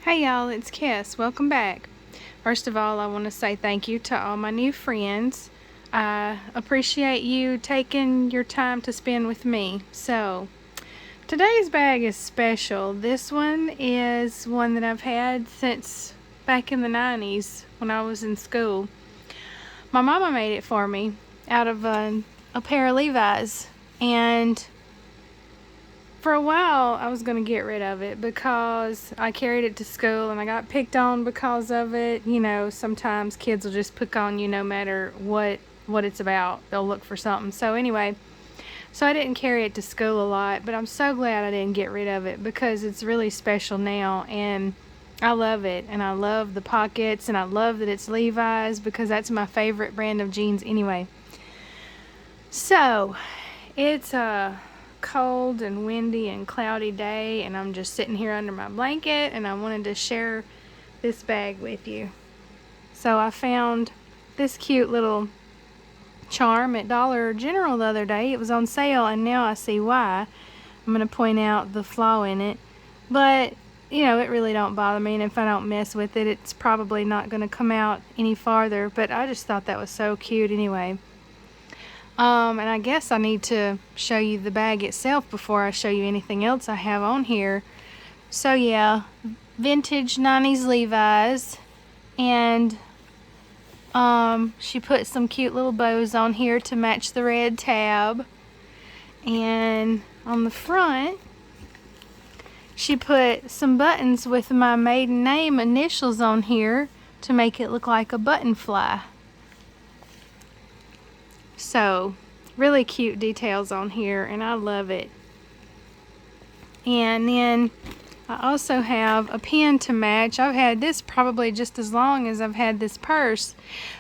Hey y'all, it's Kess. Welcome back. First of all, I want to say thank you to all my new friends. I appreciate you taking your time to spend with me. So, today's bag is special. This one is one that I've had since back in the 90s when I was in school. My mama made it for me out of a pair of Levi's, and for a while I was going to get rid of it because I carried it to school and I got picked on because of it. You know, sometimes kids will just pick on you no matter what it's about. They'll look for something. So anyway, I didn't carry it to school a lot, but I'm so glad I didn't get rid of it because it's really special now, and I love it, and I love the pockets, and I love that it's Levi's because that's my favorite brand of jeans anyway. So it's a cold and windy and cloudy day, and I'm just sitting here under my blanket, and I wanted to share this bag with you. So I found this cute little charm at Dollar General the other day. It was on sale, and now I see why. I'm going to point out the flaw in it, but you know, it really don't bother me, and if I don't mess with it, it's probably not going to come out any farther, but I just thought that was so cute anyway. And I guess I need to show you the bag itself before I show you anything else I have on here. So yeah, vintage 90s Levi's, and she put some cute little bows on here to match the red tab, and on the front she put some buttons with my maiden name initials on here to make it look like a button fly. So really cute details on here, and I love it. And then I also have a pin to match. I've had this probably just as long as I've had this purse.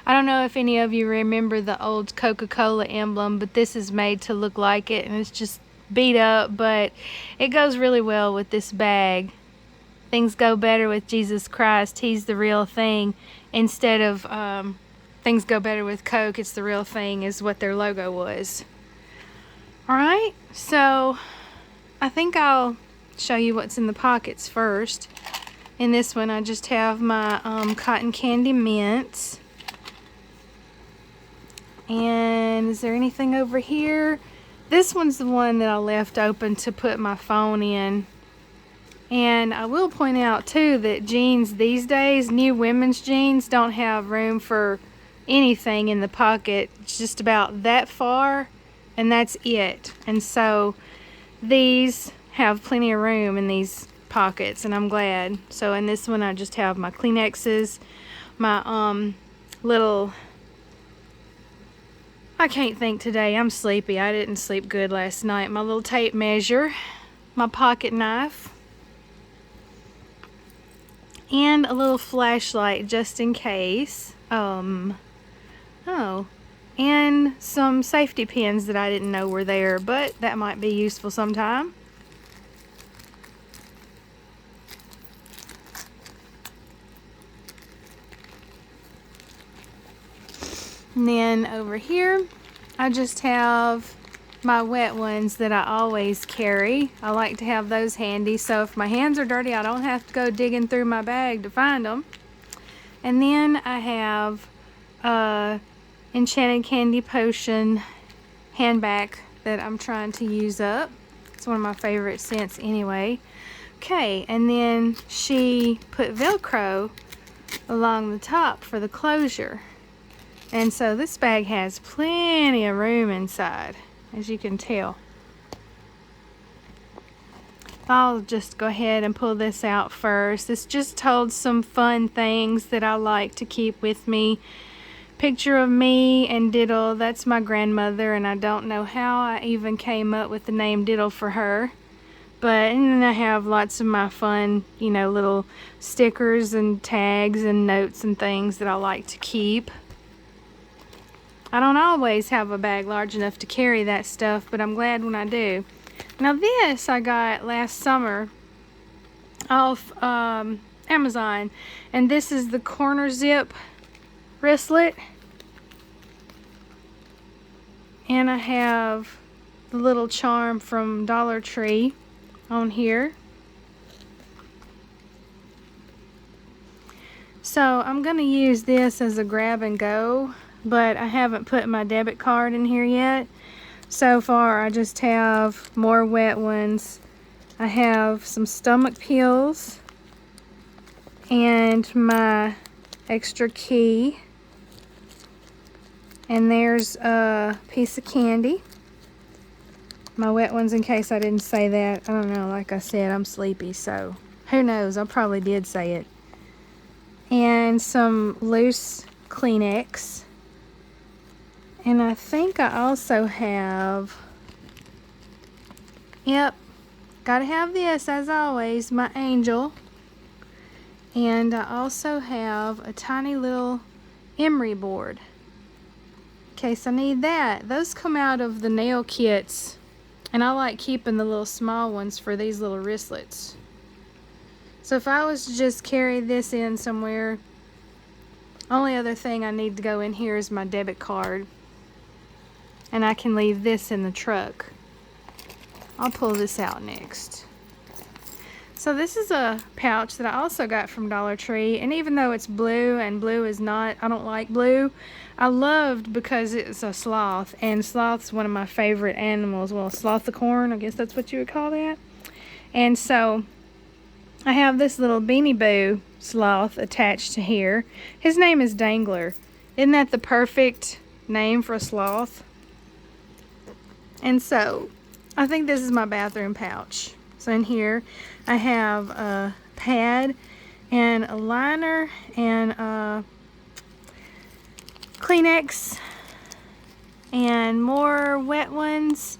I don't know if any of you remember the old Coca-Cola emblem, but this is made to look like it, and it's just beat up, but it goes really well with this bag. Things go better with Jesus Christ. He's the real thing, instead of things go better with Coke, it's the real thing, is what their logo was. Alright, so I think I'll show you what's in the pockets first. In this one I just have my cotton candy mints. And is there anything over here? This one's the one that I left open to put my phone in. And I will point out too that jeans these days, new women's jeans, don't have room for anything in the pocket. It's just about that far, and that's it. And so these have plenty of room in these pockets, and I'm glad. So in this one I just have my Kleenexes, my little, I can't think today, I'm sleepy, I didn't sleep good last night, my little tape measure, my pocket knife, and a little flashlight just in case. And some safety pins that I didn't know were there, but that might be useful sometime. And then over here, I just have my wet ones that I always carry. I like to have those handy, so if my hands are dirty, I don't have to go digging through my bag to find them. And then I have Enchanted Candy Potion hand bag that I'm trying to use up. It's one of my favorite scents anyway. Okay, and then she put Velcro along the top for the closure. And so this bag has plenty of room inside, as you can tell. I'll just go ahead and pull this out first. This just holds some fun things that I like to keep with me. Picture of me and Diddle, that's my grandmother, and I don't know how I even came up with the name Diddle for her. And then I have lots of my fun, you know, little stickers and tags and notes and things that I like to keep. I don't always have a bag large enough to carry that stuff, but I'm glad when I do. Now this I got last summer off Amazon, and this is the corner zip wristlet, and I have the little charm from Dollar Tree on here. So I'm going to use this as a grab and go, but I haven't put my debit card in here yet. So far I just have more wet ones. I have some stomach pills and my extra key. And there's a piece of candy. My wet ones, in case I didn't say that. I don't know, like I said, I'm sleepy, so who knows? I probably did say it. And some loose Kleenex. And I think I also have, yep, gotta have this as always, my angel. And I also have a tiny little emery board in case I need that. Those come out of the nail kits, and I like keeping the little small ones for these little wristlets. So if I was to just carry this in somewhere, only other thing I need to go in here is my debit card, and I can leave this in the truck. I'll pull this out next. So this is a pouch that I also got from Dollar Tree, and even though it's blue, and blue is not, I don't like blue, I loved because it's a sloth, and sloth's one of my favorite animals. Well, slothicorn, I guess that's what you would call that. And so I have this little Beanie Boo sloth attached to here. His name is Dangler. Isn't that the perfect name for a sloth? And so I think this is my bathroom pouch. So in here I have a pad and a liner and a Kleenex and more wet ones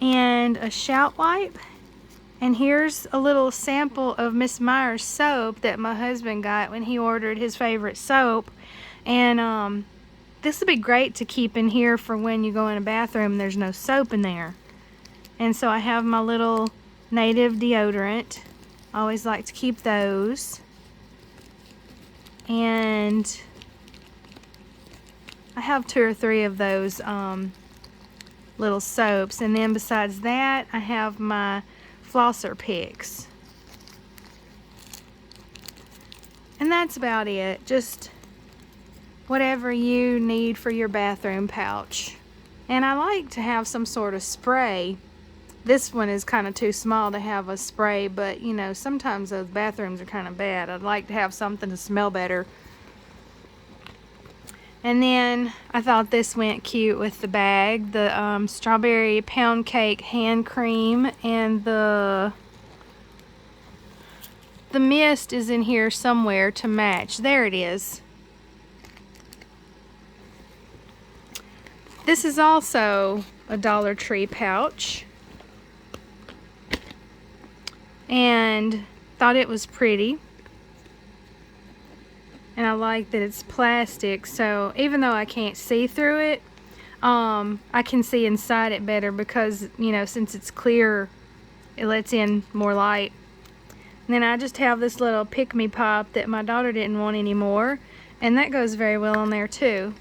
and a shout wipe. And here's a little sample of Miss Meyer's soap that my husband got when he ordered his favorite soap. And this would be great to keep in here for when you go in a bathroom and there's no soap in there. And so I have my little native deodorant. I always like to keep those. And I have 2 or 3 of those little soaps. And then besides that, I have my flosser picks. And that's about it. Just whatever you need for your bathroom pouch. And I like to have some sort of spray. This one is kind of too small to have a spray, but you know, sometimes those bathrooms are kind of bad. I'd like to have something to smell better. And then I thought this went cute with the bag. The strawberry pound cake hand cream, and the mist is in here somewhere to match. There it is. This is also a Dollar Tree pouch. And thought it was pretty. And I like that it's plastic, so even though I can't see through it, I can see inside it better because, you know, since it's clear, it lets in more light. And then I just have this little pick-me pop that my daughter didn't want anymore, and that goes very well on there too.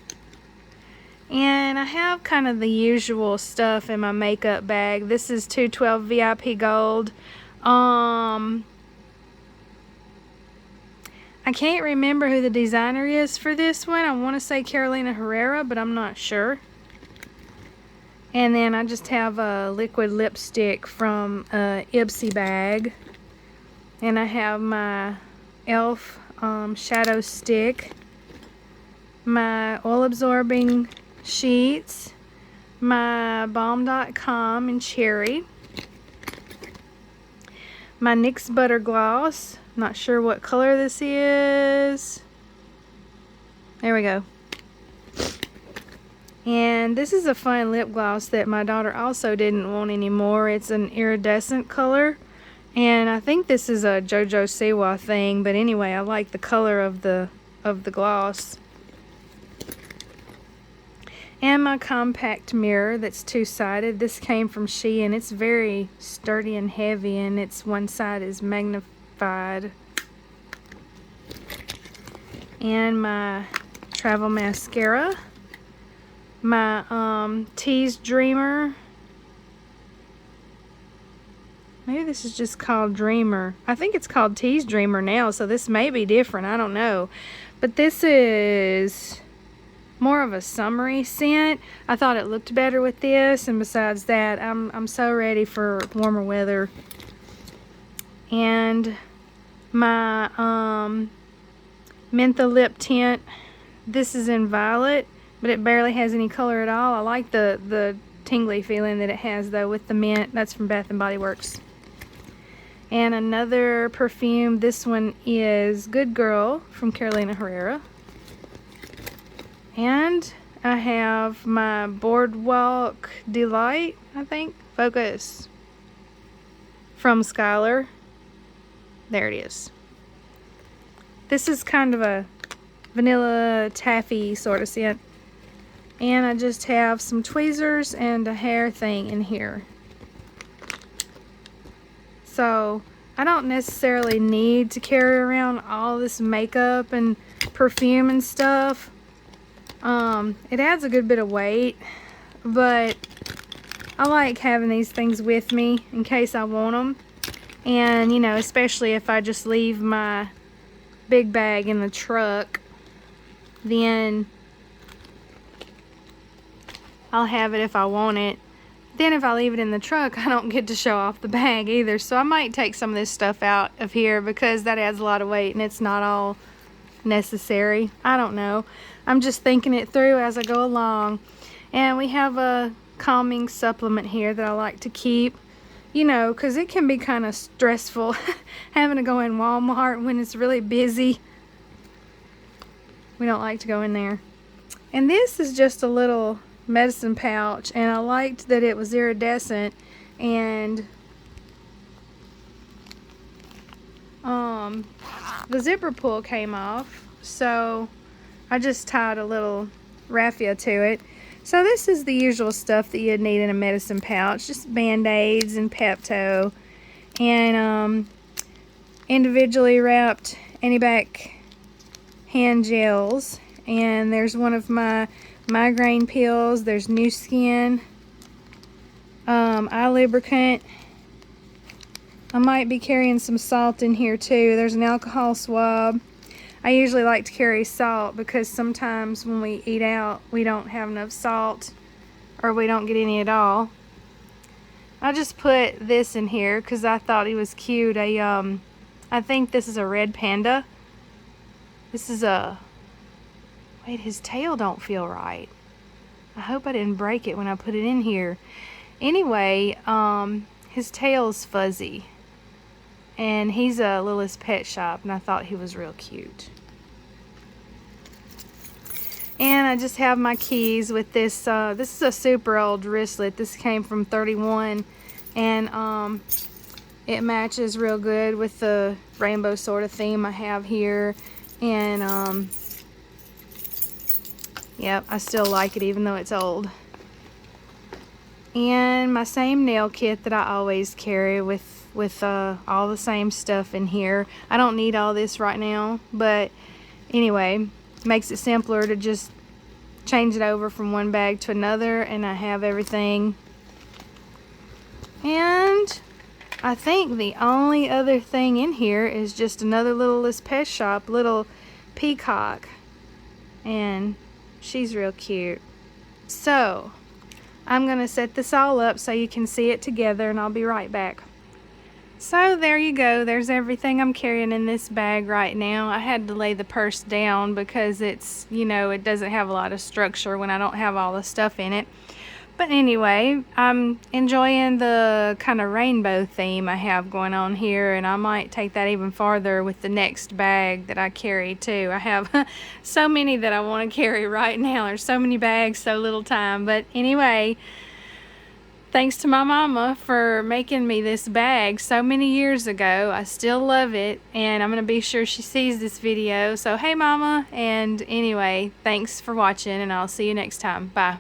And I have kind of the usual stuff in my makeup bag. This is 212 VIP Gold. I can't remember who the designer is for this one. I want to say Carolina Herrera, but I'm not sure. And then I just have a liquid lipstick from a Ipsy bag. And I have my e.l.f. shadow stick, my oil absorbing sheets, my balm.com in cherry, my NYX butter gloss. Not sure what color this is. There we go. And this is a fun lip gloss that my daughter also didn't want anymore. It's an iridescent color, and I think this is a JoJo Siwa thing, but anyway, I like the color of the gloss. And my compact mirror that's 2-sided. This came from Shein. It's very sturdy and heavy, and it's one side is magnified. And my travel mascara, my Tease Dreamer Maybe this is just called Dreamer. I think it's called Tease Dreamer now, so this may be different. I don't know. But this is more of a summery scent. I thought it looked better with this, and besides that, I'm so ready for warmer weather. And my Mentha lip tint, this is in Violet, but it barely has any color at all. I like the tingly feeling that it has though with the mint. That's from Bath & Body Works. And another perfume, this one is Good Girl from Carolina Herrera. And I have my Boardwalk Delight, I think, Focus from Skylar. There it is. This is kind of a vanilla taffy sort of scent. And I just have some tweezers and a hair thing in here. So I don't necessarily need to carry around all this makeup and perfume and stuff. It adds a good bit of weight, but I like having these things with me in case I want them. And, you know, especially if I just leave my big bag in the truck, then I'll have it if I want it. Then if I leave it in the truck, I don't get to show off the bag either. So I might take some of this stuff out of here because that adds a lot of weight and it's not all necessary. I don't know. I'm just thinking it through as I go along. And we have a calming supplement here that I like to keep. You know, because it can be kind of stressful having to go in Walmart when it's really busy. We don't like to go in there. And this is just a little medicine pouch, and I liked that it was iridescent, and the zipper pull came off, so I just tied a little raffia to it. So this is the usual stuff that you'd need in a medicine pouch, just Band-Aids and Pepto, and individually wrapped antibac hand gels. And there's one of my migraine pills. There's New Skin, eye lubricant. I might be carrying some salt in here too. There's an alcohol swab. I usually like to carry salt because sometimes when we eat out, we don't have enough salt or we don't get any at all. I just put this in here because I thought he was cute. I think this is a red panda. This is a... Wait, his tail don't feel right. I hope I didn't break it when I put it in here. Anyway, his tail's fuzzy. And he's a Levi'S Pet Shop, and I thought he was real cute. And I just have my keys with this. This is a super old wristlet. This came from 31, and it matches real good with the rainbow sort of theme I have here. And yep, I still like it even though it's old. And my same nail kit that I always carry with all the same stuff in here. I don't need all this right now, but anyway, makes it simpler to just change it over from one bag to another, and I have everything. And I think the only other thing in here is just another little Levi'S Pet Shop little peacock, and she's real cute. So I'm gonna set this all up so you can see it together, and I'll be right back. So there you go. There's everything I'm carrying in this bag right now. I had to lay the purse down because it's, you know, it doesn't have a lot of structure when I don't have all the stuff in it. But anyway, I'm enjoying the kind of rainbow theme I have going on here, and I might take that even farther with the next bag that I carry too. I have so many that I want to carry right now. There's so many bags, so little time. But anyway, thanks to my mama for making me this bag so many years ago. I still love it, and I'm going to be sure she sees this video. So hey mama, and anyway, thanks for watching, and I'll see you next time. Bye.